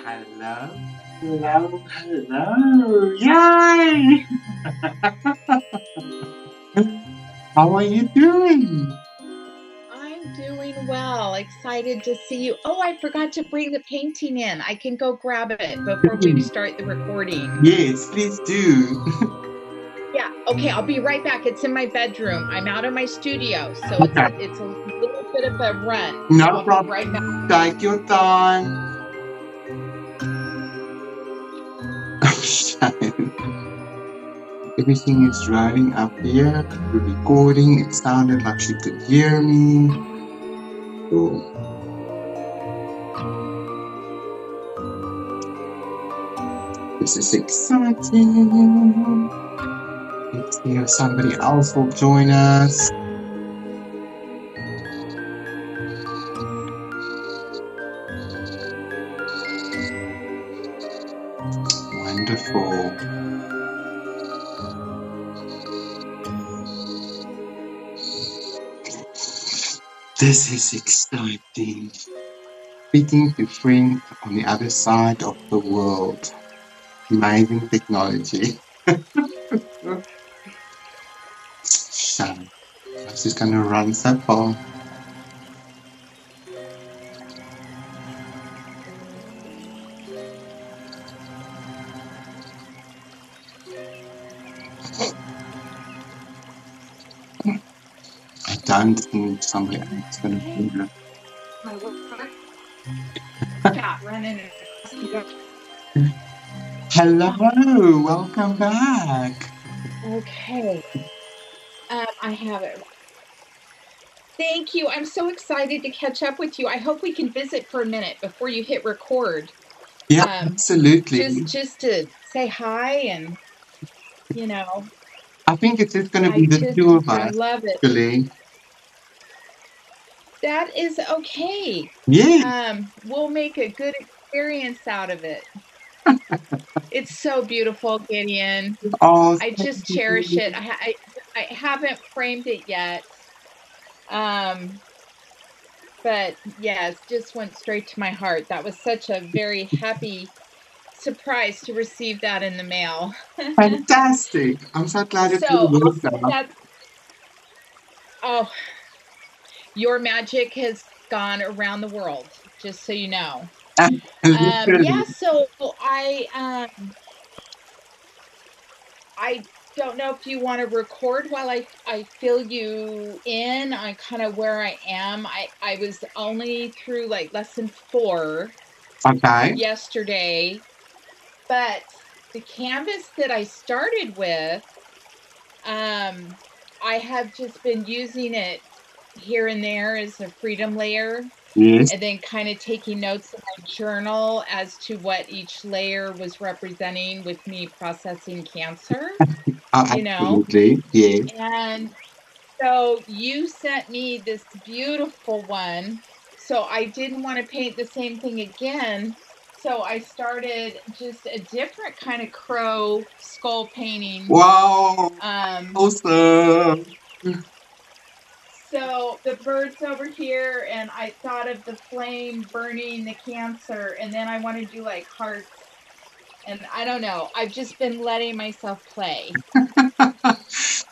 Hello, hello, hello. Yay! How are you doing? I'm doing well. Excited to see you. Oh, I forgot to bring the painting in. I can go grab it before we start the recording. Yes, please do. Yeah. Okay, I'll be right back. It's in my bedroom. I'm out of my studio, so Okay. it's a little bit of a run. Not a I'll be problem. right back. Take your time. Shane. Everything is running up here. The recording, it sounded like she could hear me. So, this is exciting. Let's see if somebody else will join us. Wonderful. This is exciting. Speaking to friends on the other side of the world. Amazing technology. So, I was just going to run so far. I don't think somebody else is going to do that. My work chat running. Hello, welcome back. Okay. I have it. Thank you. I'm so excited to catch up with you. I hope we can visit for a minute before you hit record. Yeah, absolutely. Just to say hi and, you know, I think it's just going to be the two of I us, love it. actually. That is okay. Yeah. We'll make a good experience out of it. It's so beautiful, Gideon. Oh, I just cherish it. I haven't framed it yet. But yes, just went straight to my heart. That was such a very happy surprise to receive that in the mail. fantastic. I'm so glad it So will I'll work send out. that. Oh, your magic has gone around the world, just so you know. Yeah, so I don't know if you want to record while I fill you in on kind of where I am. I was only through like lesson 4 Okay. yesterday, but the canvas that I started with, I have just been using it here and there as a freedom layer. Yes. And then kind of taking notes in my journal as to what each layer was representing with me processing cancer, Oh, you know. absolutely. Yes. And so you sent me this beautiful one. So I didn't want to paint the same thing again. So I started just a different kind of crow skull painting. Wow. Awesome. So the bird's over here, and I thought of the flame burning the cancer, and then I want to do like hearts. And I don't know. I've just been letting myself play.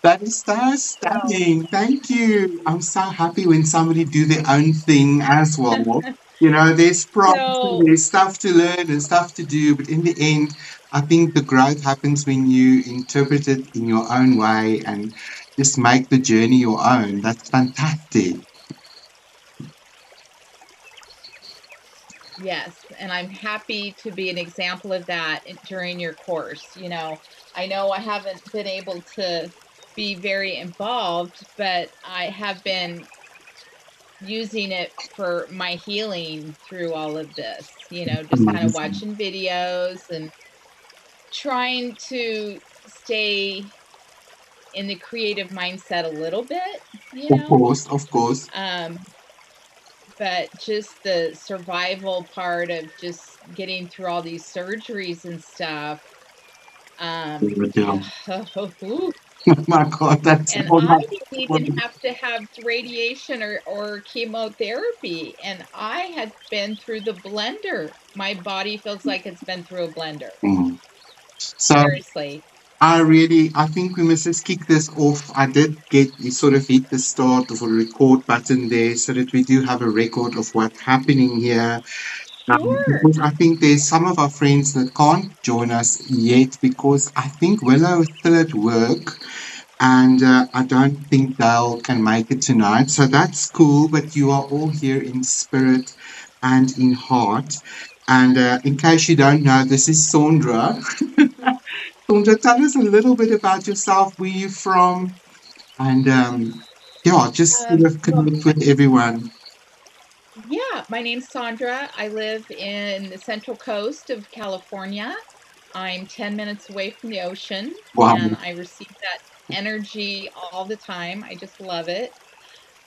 That is so stunning. Thank you. I'm so happy when somebody do their own thing as well. You know, there's prompts and So there's stuff to learn and stuff to do, but in the end, I think the growth happens when you interpret it in your own way and just make the journey your own. That's fantastic. yes, and I'm happy to be an example of that during your course. You know I haven't been able to be very involved, but I have been using it for my healing through all of this, just kind of Amazing. watching videos and trying to stay in the creative mindset a little bit, Of course, of course. but just the survival part of just getting through all these surgeries and stuff. Yeah. Oh my God, that's And all I my didn't even have to have radiation or chemotherapy. And I had been through the blender. My body feels like it's been through a blender. Mm. So Seriously. I think we must just kick this off. I did get you sort of hit the start of a record button there so that we do have a record of what's happening here. Sure. Because I think there's some of our friends that can't join us yet because I think Willow is still at work and I don't think Dale can make it tonight. So that's cool, but you are all here in spirit and in heart. And in case you don't know, this is Sandra. Sandra, tell us a little bit about yourself, where you're from, and yeah, just sort of Well, connect with everyone. yeah, my name's Sandra. I live in the Central Coast of California. I'm 10 minutes away from the ocean Wow. and I receive that energy all the time. I just love it.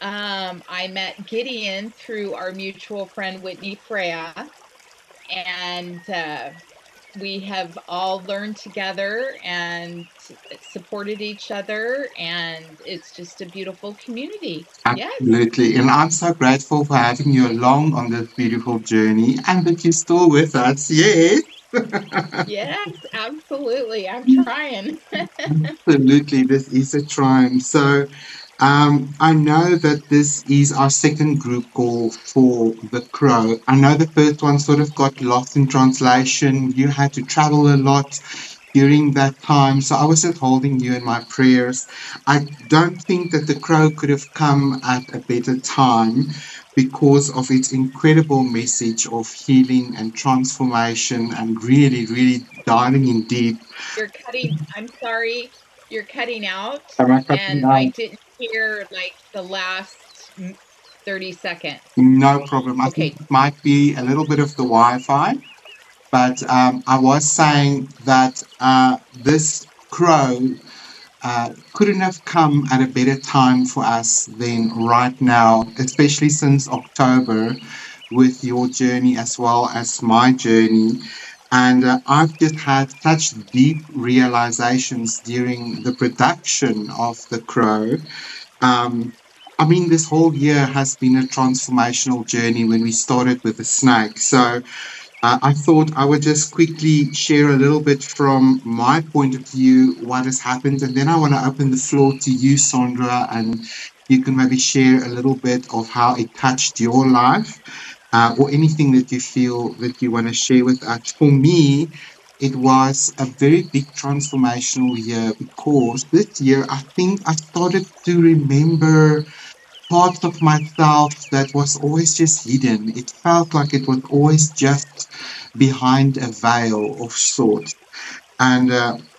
I met Gideon through our mutual friend Whitney Freya, and we have all learned together and supported each other, and it's just a beautiful community. Yes. Absolutely. And I'm so grateful for having you along on this beautiful journey and that you're still with us. Yes. Yes, absolutely. I'm trying. Absolutely. This is a triumph. So I know that this is our second group call for The Crow. I know the first one sort of got lost in translation. You had to travel a lot during that time. So I was just holding you in my prayers. I don't think that The Crow could have come at a better time because of its incredible message of healing and transformation and really, really diving in deep. You're cutting, I'm sorry, you're cutting out, Am I cutting and I out? didn't hear like the last 30 seconds. No problem. I think Okay. it might be a little bit of the Wi-Fi, but I was saying that this crow couldn't have come at a better time for us than right now, especially since October, with your journey as well as my journey. And I've just had such deep realizations during the production of The Crow. Um, I mean, this whole year has been a transformational journey when we started with the snake. So I thought I would just quickly share a little bit from my point of view what has happened, and then I want to open the floor to you, Sandra, and you can maybe share a little bit of how it touched your life, or anything that you feel that you want to share with us. For me, it was a very big transformational year because this year I think I started to remember parts of myself that was always just hidden. It felt like it was always just behind a veil of sorts. And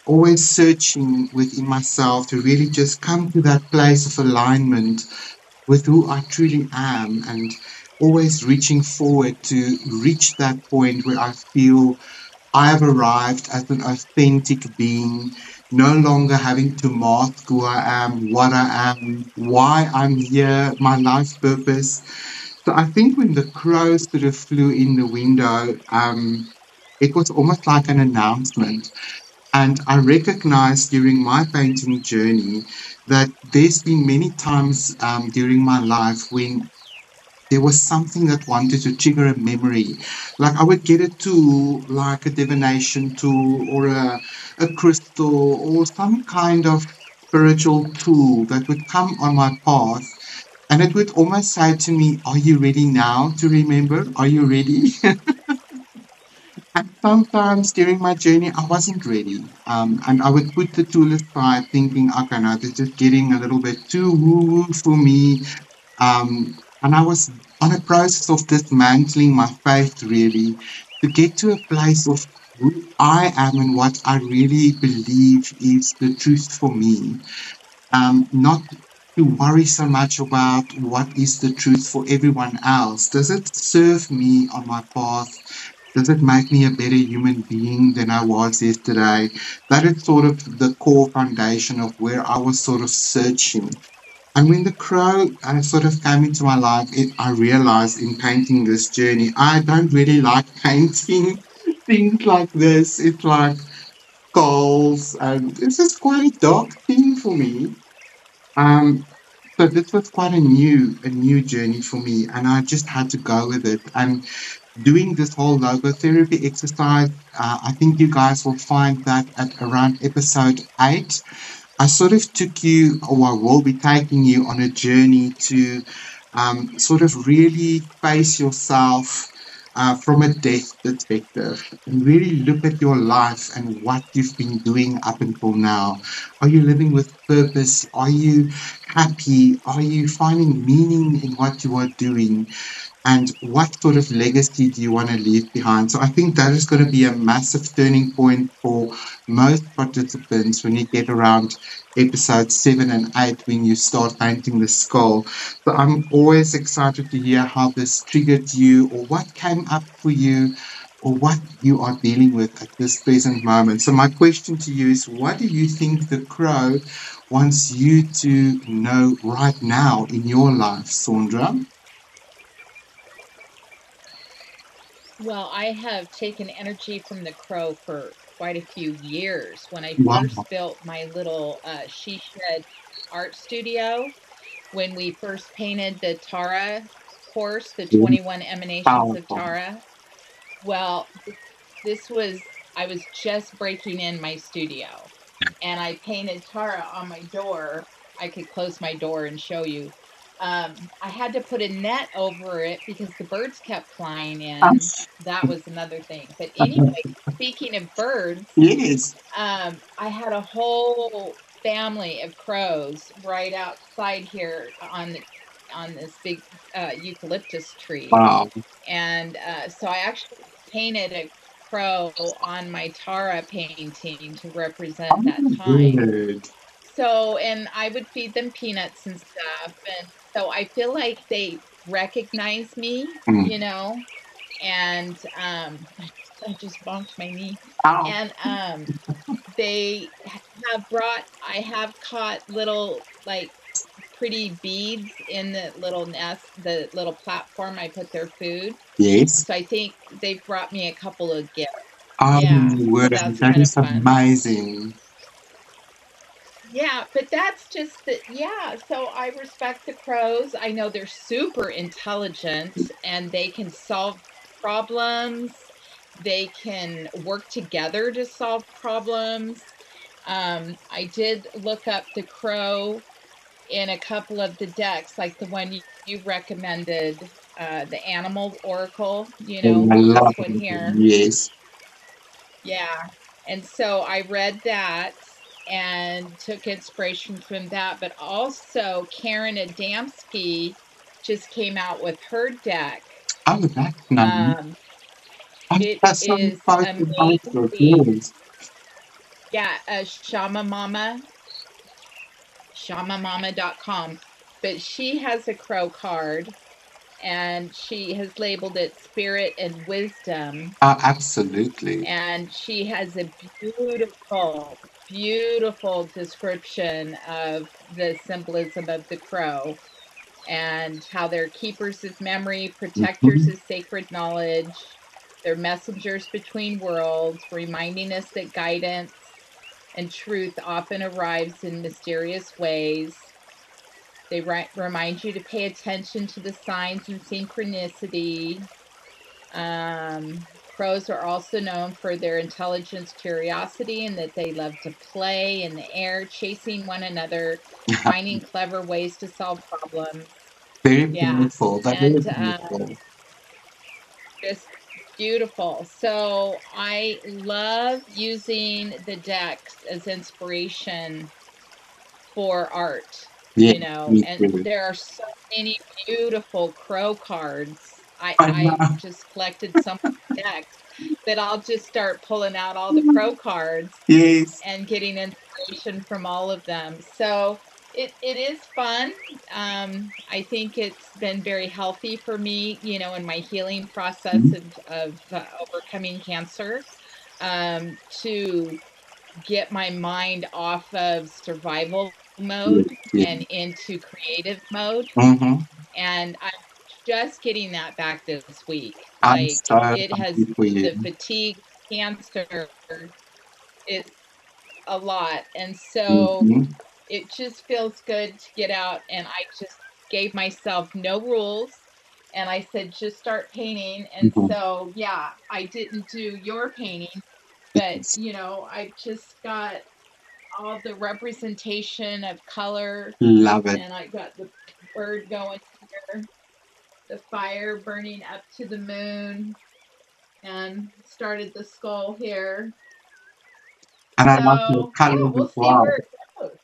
always searching within myself to really just come to that place of alignment with who I truly am and always reaching forward to reach that point where I feel I have arrived as an authentic being, no longer having to mask who I am, what I am, why I'm here, my life purpose. So I think when the crow sort of flew in the window, it was almost like an announcement. And I recognized during my painting journey that there's been many times during my life when there was something that wanted to trigger a memory. Like I would get a tool, like a divination tool or a crystal or some kind of spiritual tool that would come on my path. And it would almost say to me, are you ready now to remember? Are you ready? And sometimes during my journey, I wasn't ready. And I would put the tool aside thinking, okay, now this is getting a little bit too woo-woo for me. And I was on a process of dismantling my faith, really, to get to a place of who I am and what I really believe is the truth for me. Not to worry so much about what is the truth for everyone else. Does it serve me on my path? Does it make me a better human being than I was yesterday? That is sort of the core foundation of where I was sort of searching. And when the crow sort of came into my life, I realized in painting this journey, I don't really like painting things like this. It's like skulls, and this is quite a dark theme for me. Um, so this was quite a new journey for me, and I just had to go with it. And doing this whole logotherapy exercise, I think you guys will find that at around episode 8, I sort of took you, or I will be taking you on a journey to sort of really face yourself from a death perspective and really look at your life and what you've been doing up until now. Are you living with purpose? Are you happy? Are you finding meaning in what you are doing? And what sort of legacy do you want to leave behind? So I think that is going to be a massive turning point for most participants when you get around episode 7 and 8 when you start painting the skull. So I'm always excited to hear how this triggered you or what came up for you or what you are dealing with at this present moment. So my question to you is, what do you think the crow wants you to know right now in your life, Sandra? Well, I have taken energy from the crow for quite a few years. When I Wow. first built my little she shed art studio, when we first painted the Tara course, the 21 emanations of Powerful. Tara. Well, this was, I was just breaking in my studio and I painted Tara on my door. I could close my door and show you. I had to put a net over it because the birds kept flying in. That was another thing. But anyway, speaking of birds, Yes. I had a whole family of crows right outside here on this big eucalyptus tree, Wow. and so I actually painted a crow on my Tara painting to represent that Oh, time. good. So, and I would feed them peanuts and stuff, and so I feel like they recognize me, Mm. you know, and I just bonked my knee, Ow. and they have brought, I have caught little like pretty beads in the little nest, the little platform I put their food. Yes. So I think they've brought me a couple of gifts. Oh, Yeah, my so word. that's That kind of is fun. amazing. Yeah, but that's just the, yeah, so I respect the crows. I know they're super intelligent and they can solve problems. They can work together to solve problems. I did look up the crow in a couple of the decks, like the one you recommended, the animal oracle, And I love this one it. here. Yes. Yeah. And so I read that and took inspiration from that. But also, Karen Adamski just came out with her deck. Oh, that's nice. Um, I it that's so is posted also. amazing. Yes. Yeah, shamamama.com. But she has a crow card and she has labeled it spirit and wisdom. Oh, absolutely. And she has a beautiful, beautiful description of the symbolism of the crow and how they're keepers of memory, protectors Mhm. of sacred knowledge. They're messengers between worlds, reminding us that guidance and truth often arrives in mysterious ways. They remind you to pay attention to the signs and synchronicity. Crows are also known for their intelligence, curiosity, and that they love to play in the air, chasing one another, finding clever ways to solve problems. Very Yeah, beautiful. That and is beautiful. just beautiful. So I love using the decks as inspiration for art, Yes, me and too. there are so many beautiful crow cards. I I know. just collected some decks that I'll just start pulling out all the crow cards Yes. and getting inspiration from all of them. So it is fun. I think it's been very healthy for me, in my healing process of overcoming cancer, to get my mind off of survival Yes, mode yes. and into creative mode. Mm-hmm. And I'm just getting that back this week. I'm Like so it has, happy for you. the fatigue, cancer, it, a lot. And so Mhm. it just feels good to get out. And I just gave myself no rules. And I said, just start painting. And Mhm. so, yeah, I didn't do your painting, but, Yes. I just got all the representation of color, Love it. and I got the bird going here, the fire burning up to the moon, and started the skull here. And I love your So, yeah, colors as we'll see well. where it goes.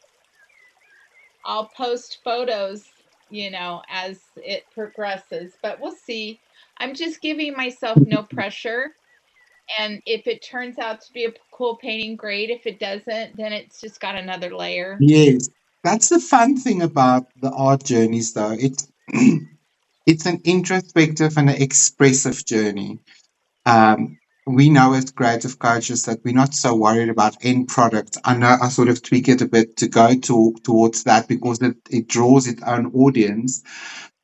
I'll post photos, as it progresses, but we'll see. I'm just giving myself no pressure. And if it turns out to be a cool painting, great. If it doesn't, then it's just got another layer. Yes. That's the fun thing about the art journeys, though. It's it's an introspective and an expressive journey. We know as creative coaches that we're not so worried about end product. I know I sort of tweak it a bit to go towards that because it draws its own audience,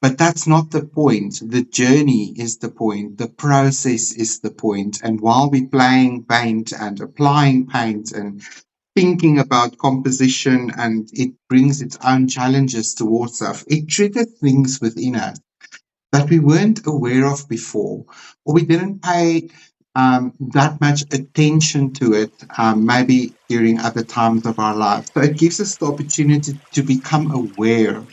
but that's not the point. The journey is the point. The process is the point. And while we're playing paint and applying paint and thinking about composition, and it brings its own challenges towards us, it triggers things within us that we weren't aware of before, or we didn't pay that much attention to it, maybe during other times of our life. So it gives us the opportunity to become aware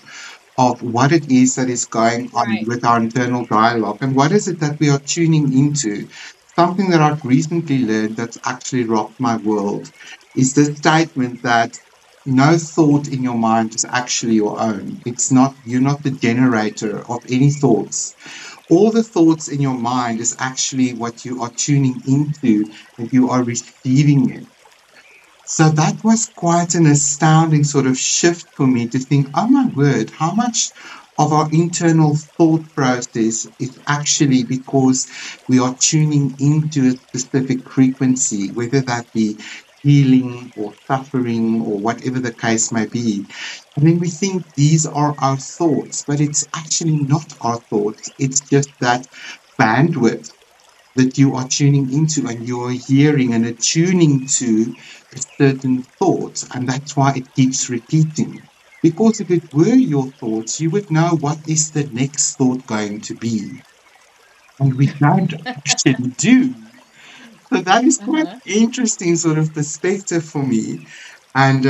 of what it is that is going on Right. with our internal dialogue and what is it that we are tuning into. Something that I've recently learned that's actually rocked my world is the statement that no thought in your mind is actually your own. It's not, you're not the generator of any thoughts. All the thoughts in your mind is actually what you are tuning into and you are receiving it. So that was quite an astounding sort of shift for me to think, oh my word, how much of our internal thought process is actually because we are tuning into a specific frequency, whether that be healing or suffering or whatever the case may be. And then we think these are our thoughts, but it's actually not our thoughts. It's just that bandwidth that you are tuning into and you're hearing and attuning to a certain thought. And that's why it keeps repeating. Because if it were your thoughts, you would know what is the next thought going to be. And we don't actually do. So that is quite Uh-huh. interesting sort of perspective for me. And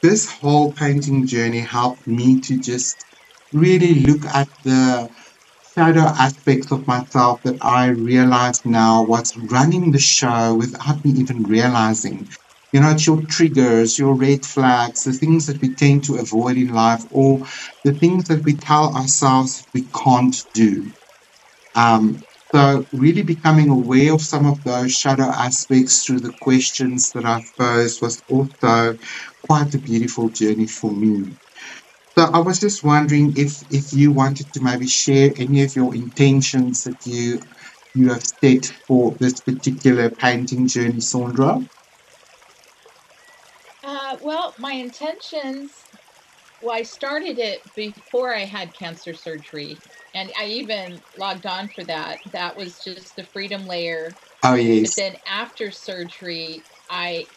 this whole painting journey helped me to just really look at the shadow aspects of myself that I realize now what's running the show without me even realizing. You know, it's your triggers, your red flags, the things that we tend to avoid in life, or the things that we tell ourselves we can't do. So really becoming aware of some of those shadow aspects through the questions that I've posed was also quite a beautiful journey for me. So I was just wondering if you wanted to maybe share any of your intentions that you have set for this particular painting journey, Sandra. Well, my intentions, well, I started it before I had cancer surgery, and I even logged on for that. That was just the freedom layer. Oh But yes, then after surgery, I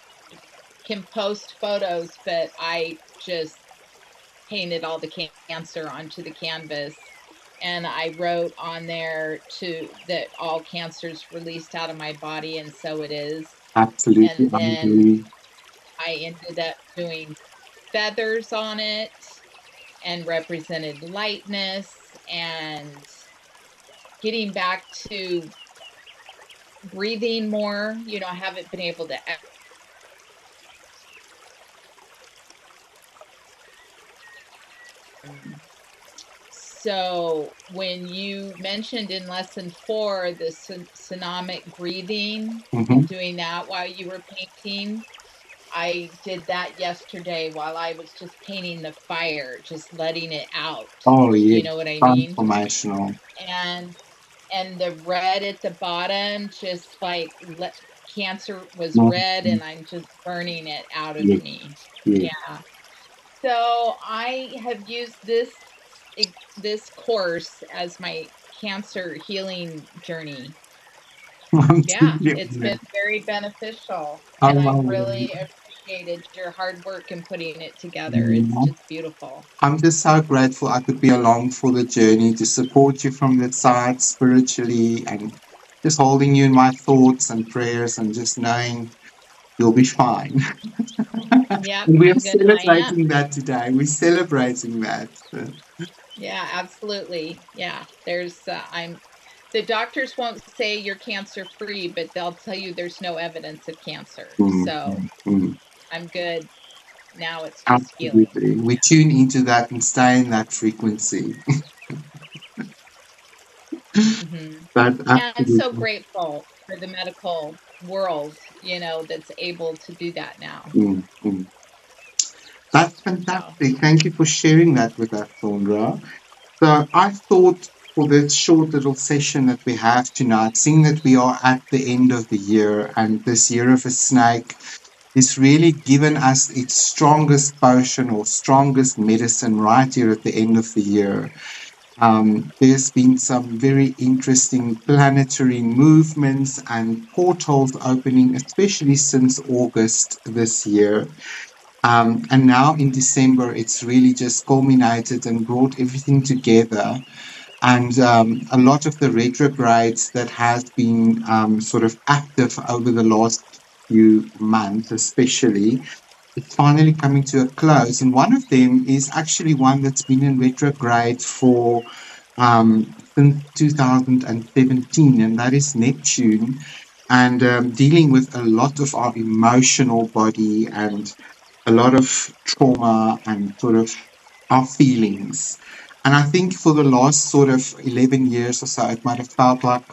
can post photos, but I just painted all the cancer onto the canvas. And I wrote on there to that all cancer's released out of my body, and so it is. absolutely, And I then agree. I ended up doing feathers on it and represented lightness and getting back to breathing more. I haven't been able to. So when you mentioned in lesson 4 the sonomic breathing Hmm. and doing that while you were painting, I did that yesterday while I was just painting the fire, just letting it out. Oh You yes, know what I mean? transformational. And the red at the bottom, just like cancer was red, Mhm. and I'm just burning it out of Yes, me. yes. Yeah. So I have used this course as my cancer healing journey. I'm Yeah, totally it's on been it. very beneficial, Oh and I my really word. appreciated your hard work in putting it together. It's just beautiful. I'm just so grateful I could be along for the journey to support you from the side spiritually and just holding you in my thoughts and prayers and just knowing you'll be fine. Yep, And we're I am. celebrating that today. We're celebrating that. Yeah, absolutely. Yeah, the doctors won't say you're cancer free, but they'll tell you there's no evidence of cancer. So Mm. I'm good. Now it's just healing. Absolutely. We tune into that and stay in that frequency. But And so absolutely. grateful for the medical world, that's able to do that now. Mm. That's So, fantastic. Thank you for sharing that with us, Sandra. So I thought for this short little session that we have tonight, seeing that we are at the end of the year and this year of a snake is really given us its strongest potion or strongest medicine right here at the end of the year. There's been some very interesting planetary movements and portals opening, especially since August this year. And now in December, it's really just culminated and brought everything together. And a lot of the retrogrades that has been sort of active over the last few months, especially, it's finally coming to a close. And one of them is actually one that's been in retrograde for since 2017, and that is Neptune, and dealing with a lot of our emotional body and a lot of trauma and sort of our feelings. And I think for the last sort of 11 years or so, it might have felt like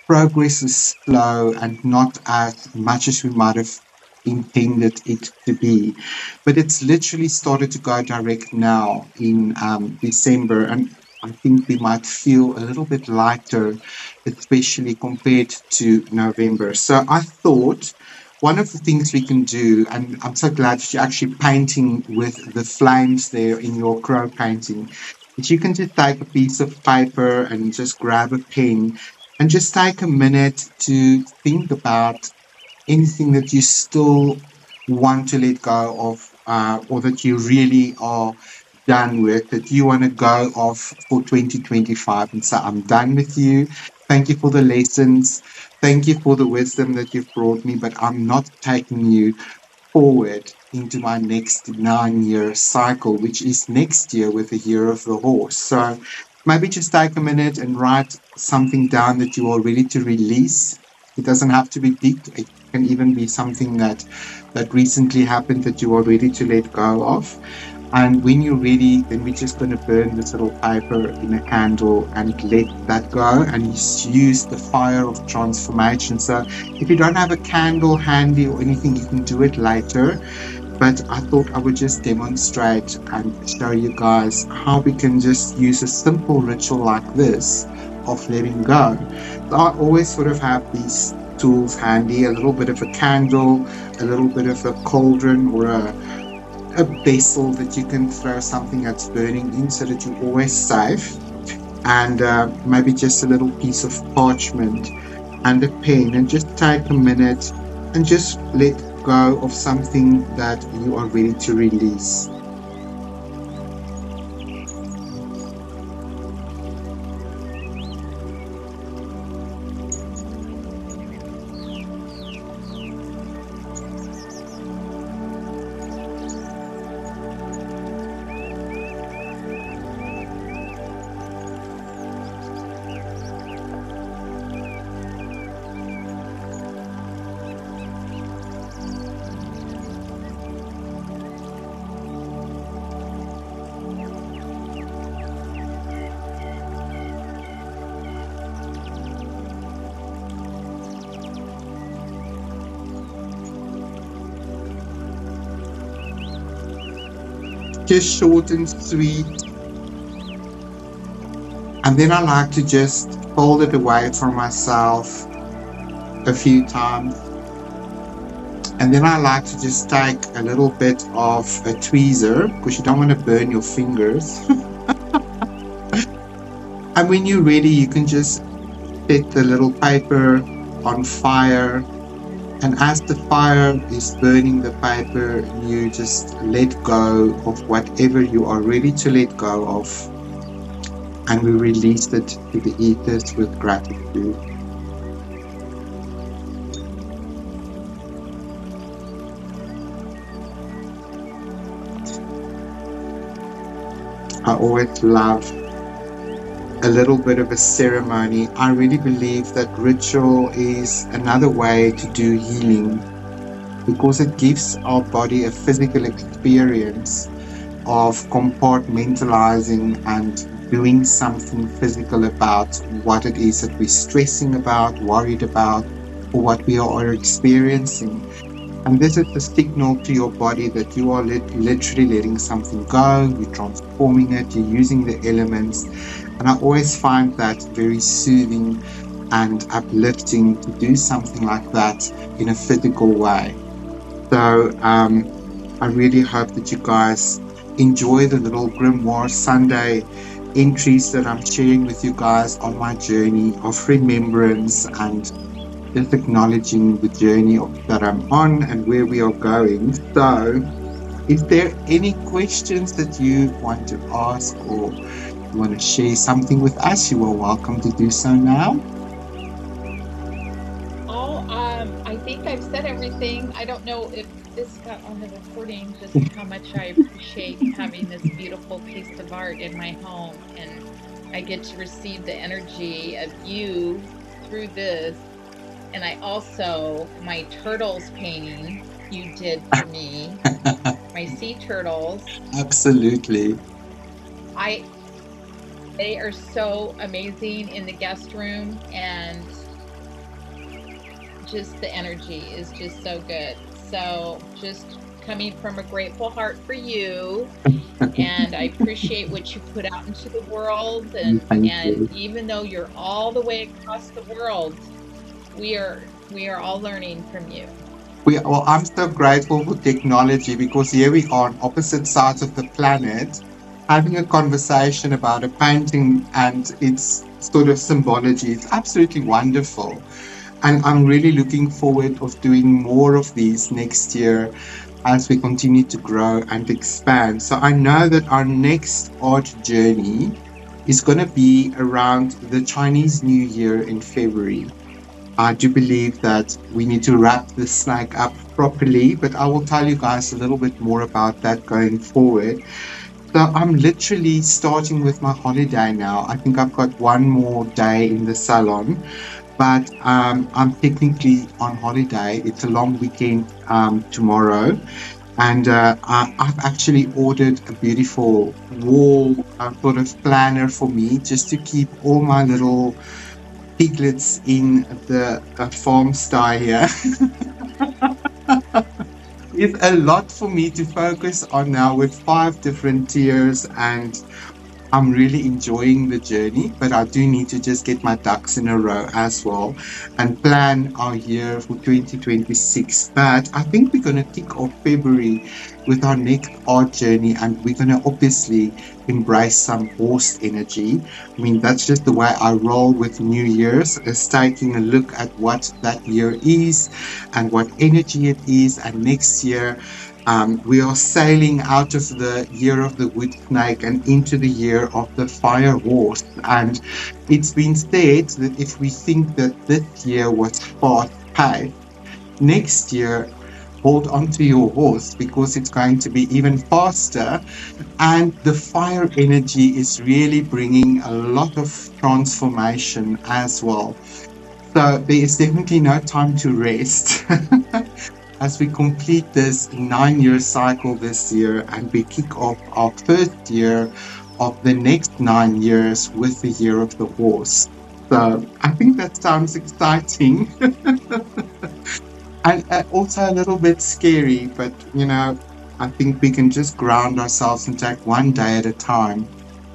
progress is slow and not as much as we might have intended it to be. But it's literally started to go direct now in December. And I think we might feel a little bit lighter, especially compared to November. So I thought one of the things we can do, and I'm so glad that you're actually painting with the flames there in your crow painting, is you can just take a piece of paper and just grab a pen and just take a minute to think about anything that you still want to let go of, or that you really are done with, that you want to go off for 2025 and say, I'm done with you. Thank you for the lessons. Thank you for the wisdom that you've brought me, but I'm not taking you forward into my next 9-year cycle, which is next year with the year of the horse. So maybe just take a minute and write something down that you are ready to release. It doesn't have to be big. It can even be something that recently happened that you are ready to let go of. And when you're ready, then we're just going to burn this little paper in a candle and let that go and use the fire of transformation. So if you don't have a candle handy or anything, you can do it later. But I thought I would just demonstrate and show you guys how we can just use a simple ritual like this of letting go. So I always sort of have these tools handy, a little bit of a candle, a little bit of a cauldron or a vessel that you can throw something that's burning in so that you're always safe, and maybe just a little piece of parchment and a pen, and just take a minute and just let go of something that you are ready to release. Just short and sweet. And then I like to just fold it away from myself a few times. And then I like to just take a little bit of a tweezer, because you don't want to burn your fingers. And when you're ready, you can just set the little paper on fire And as the fire is burning the paper, you just let go of whatever you are ready to let go of, and we release it to the ethers with gratitude. I always love a little bit of a ceremony. I really believe that ritual is another way to do healing, because it gives our body a physical experience of compartmentalizing and doing something physical about what it is that we're stressing about, worried about, or what we are experiencing. And this is a signal to your body that you are literally letting something go, you're transforming it, you're using the elements. And I always find that very soothing and uplifting to do something like that in a physical way. So I really hope that you guys enjoy the little Grimoire Sunday entries that I'm sharing with you guys on my journey of remembrance and just acknowledging the journey that I'm on and where we are going. So, is there any questions that you want to ask or you want to share something with us? You are welcome to do so now. I think I've said everything. I don't know if this got on the recording, just how much I appreciate having this beautiful piece of art in my home, and I get to receive the energy of you through this. And I also, my turtles painting you did for me, my sea turtles. Absolutely. They are so amazing in the guest room, and just the energy is just so good. So just coming from a grateful heart for you, and I appreciate what you put out into the world, and even though you're all the way across the world, we are all learning from you. Well, I'm so grateful for technology, because here we are on opposite sides of the planet having a conversation about a painting and its sort of symbology. It's absolutely wonderful. And I'm really looking forward of doing more of these next year as we continue to grow and expand. So I know that our next art journey is going to be around the Chinese New Year in February. I do believe that we need to wrap this snake up properly, but I will tell you guys a little bit more about that going forward. So I'm literally starting with my holiday now. I think I've got one more day in the salon, but I'm technically on holiday. It's a long weekend tomorrow. And I've actually ordered a beautiful wall sort of planner for me, just to keep all my little piglets in the farm style here. It's a lot for me to focus on now with 5 different tiers, and I'm really enjoying the journey, but I do need to just get my ducks in a row as well and plan our year for 2026. But I think we're going to kick off February with our next art journey, and we're going to obviously embrace some horse energy. I mean, that's just the way I roll with New Year's, is taking a look at what that year is and what energy it is. And next year, we are sailing out of the year of the wood snake and into the year of the fire horse. And it's been said that if we think that this year was fast-paced, next year, hold on to your horse, because it's going to be even faster. And the fire energy is really bringing a lot of transformation as well. So there is definitely no time to rest. As we complete this 9-year cycle this year, and we kick off our first year of the next 9 years with the year of the horse. So I think that sounds exciting. And also a little bit scary, but I think we can just ground ourselves and take one day at a time.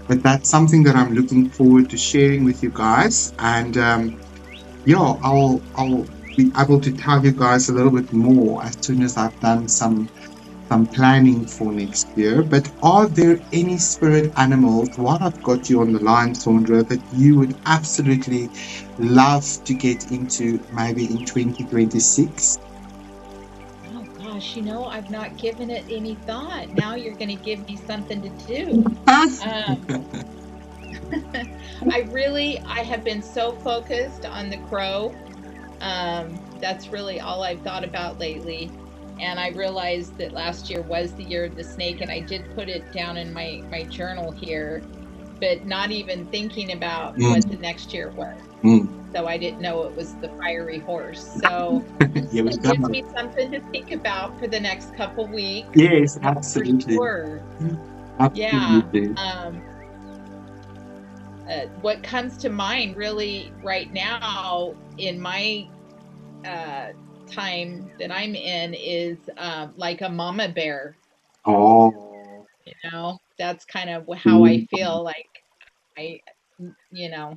But that's something that I'm looking forward to sharing with you guys. And I'll be able to tell you guys a little bit more as soon as I've done some planning for next year. But are there any spirit animals, while I've got you on the line, Sandra, that you would absolutely love to get into maybe in 2026? gosh, I've not given it any thought. Now you're going to give me something to do. Um, I have been so focused on the crow. That's really all I've thought about lately. And I realized that last year was the year of the snake, and I did put it down in my journal here, but not even thinking about what the Mm, next year was. mm. So I didn't know it was the fiery horse. So Here we it go. gives me something to think about for the next couple weeks, Yes, for absolutely. sure. Yeah. Absolutely. What comes to mind really right now in my uh, time that I'm in is like a mama bear. Oh, That's kind of how I mm, feel like I, you know,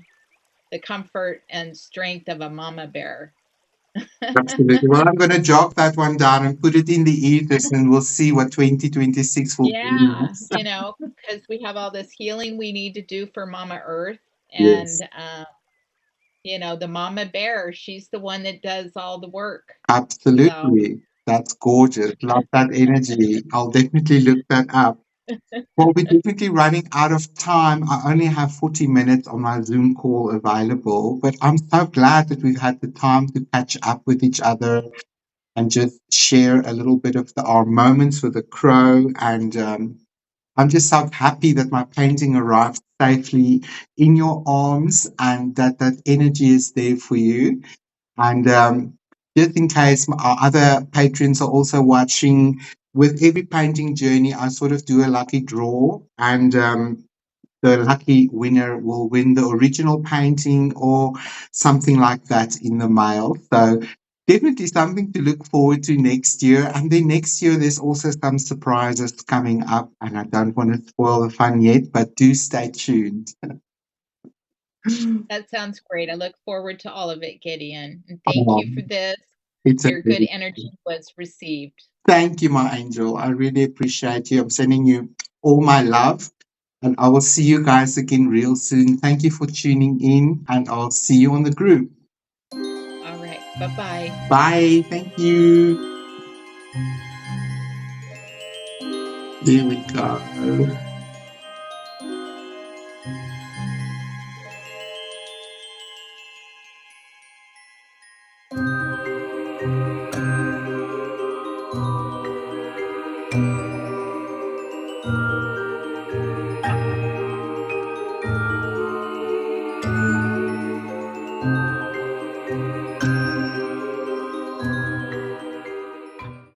the comfort and strength of a mama bear. absolutely. Well, I'm going to jot that one down and put it in the ethers, and we'll see what 2026 will bring Yeah, us. because we have all this healing we need to do for Mama Earth. Yes, And, the mama bear, she's the one that does all the work. So, absolutely. That's gorgeous. Love that energy. I'll definitely look that up. Well, we're definitely running out of time. I only have 40 minutes on my Zoom call available, but I'm so glad that we've had the time to catch up with each other and just share a little bit of our moments with the crow. And I'm just so happy that my painting arrived safely in your arms and that that energy is there for you. And just in case our other patrons are also watching, with every painting journey, I sort of do a lucky draw, and the lucky winner will win the original painting or something like that in the mail. So definitely something to look forward to next year. And then next year, there's also some surprises coming up, and I don't want to spoil the fun yet, but do stay tuned. that sounds great. I look forward to all of it, Gideon. And thank you for Um, this. it's a Your good energy was received. Thank you, my angel. I really appreciate you. I'm sending you all my love, and I will see you guys again real soon. Thank you for tuning in, and I'll see you on the group. All right. Bye-bye. Bye. Thank you. There we go.